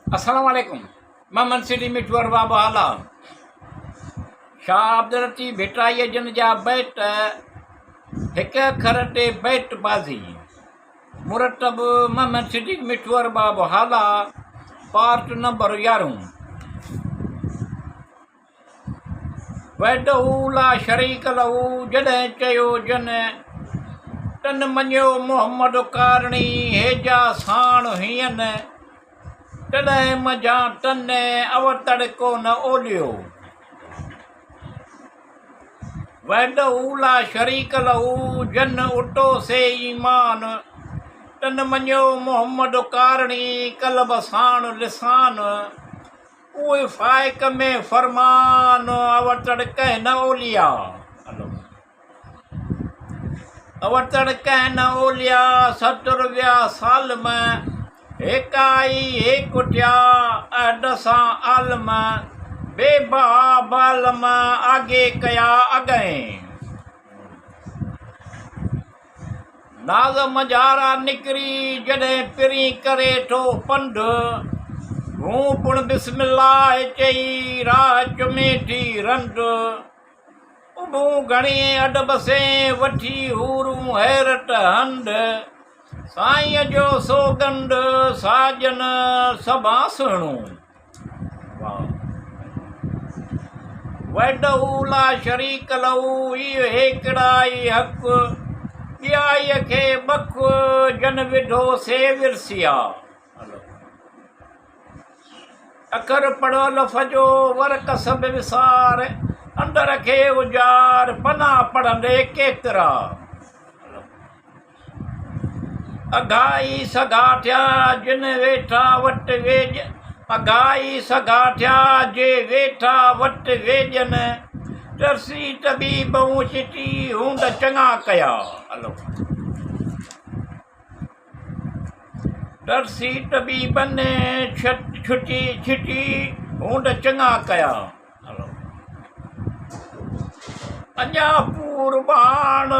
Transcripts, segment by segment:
अस्सलाम वालेकुम। मैं सिटी मिठवर बाबा आला शाह अब्दुल लतीफ़ भिटाई जन जा बैट हिक अखर ते बैट बाज़ी मुरतब मोहम्मद सिटी मिठवर बाबा हाला पार्ट नंबर 11। वहदहू ला शरीक लहू जॾहिं चयो जन तन मञियो मोहम्मद कारणी हेजा साण हीअं तॾहिं मजा तन अवतड़ कोन ओलियो। वहदहू ला शरीक लहू जन उटो से ईमान तन मञियो मोहम्मद कारणी कल्ब साण लिसान उहे फाइक में फरमान अवतड़ कंहिं न ओलिया। अवतड़ कंहिं न ओलिया 70 साल में एकाई एक उठिया अडसा आलम बेबा बालम आगे कया अगें नाज़ मजारा निकरी जॾहिं पिरी करे थो पंध हूं पुण बिस्मिल्लाह चई राह चुमे थी रंड उबूं घणी अडब से वठी हूरूं हैरत हंड साईं जो सोगंड साजन सभा सुणू। वहदहू ला शरीक लहू इहो हिकिड़ाई हक़ ॿियाईअ खे बख जन विधो से विरसिया। अखर पढ़ो लफ़जो वर कसब विसार अंदर खे उजार पनाह पढ़ंदे केतिरा अघाई सगा थिया जिन वेठा वटि वेझ अघाई सगा थिया जे वेठा वटि वेझनि टरसी तबीबूं चिटी हूंद चङा कया। टरसी तबीबनि छुटी छिटी हूंद चङा कया। अञा पूरबाण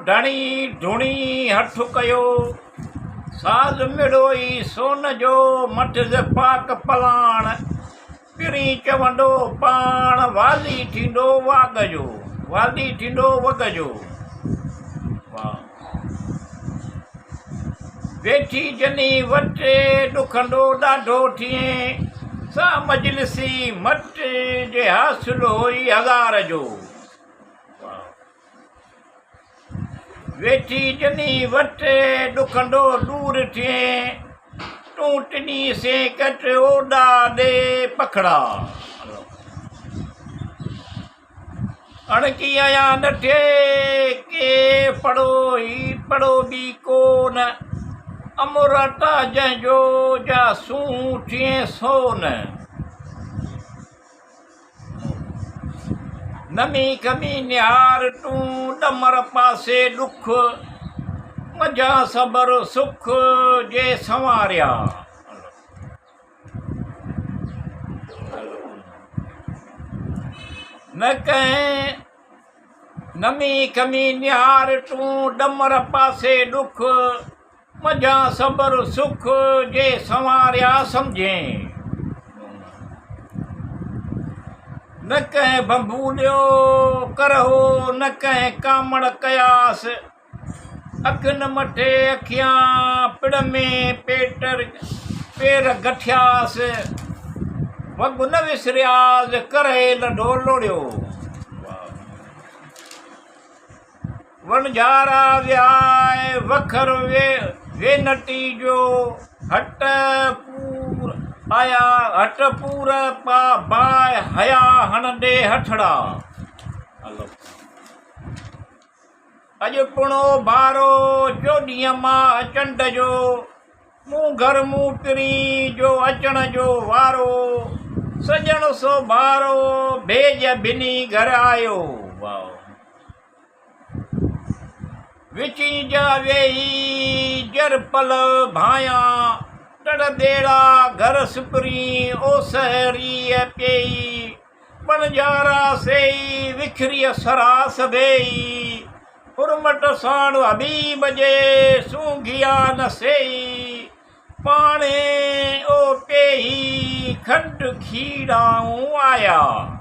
ढणी धुणी हथ कयो साज़ मिड़ोई सोन जो मठ पाक पलाण पिरी चवंदो पाण वाली थींदो वाग जो वाली थींदो वग जो। वेठी जनी वटे ॾुखंदो ॾाढो थिए सा मजलिसी मट जे हासिल हुई हज़ार जो। वेठी जनी वटे ॾुखंदो दूर थिए तूं टिनी से कट ओॾा ॾे पखड़ा अणकी आया न थिए के पढ़ो ही पढ़ो बि कोन अमुरता जंहिंजो जा सूं थिए सोन नमी कमी निहार तूं ॾमर पासे ॾुख मजा सबर सुख जे संवारिया। न कंहिं नमी कमी निहार तूं ॾमर पासे ॾुख मजा सबर सुख जे संवारिया सम्झें। न कंहिं बंबूलियो करहो न कंहिं कामड़ कयास अख न मथे अखियां पिड़ में पेर गठियास वॻ न विसरियास करे लढो लोड़ियो। वणझारा विहाए वखर वे नटी जो हट पूर आया हट पूर पा बाय हया हणंदे हथड़ा। अॼु पुणो भारो चोॾीअ मां चंड जो मूं घर मूं पिरी जो अचण जो वारो सजण सो भारो भेज भिनी घर आयो। विची जा वेही जर पल भाया तड़ बेड़ा घर सुपरी ओ सहरी पेई बनजारा सेई विखरी सरास बेई हुरमट साण हबीब जे सूंघिया न सेई पाणे ओ पेही खंड खीराऊं आया।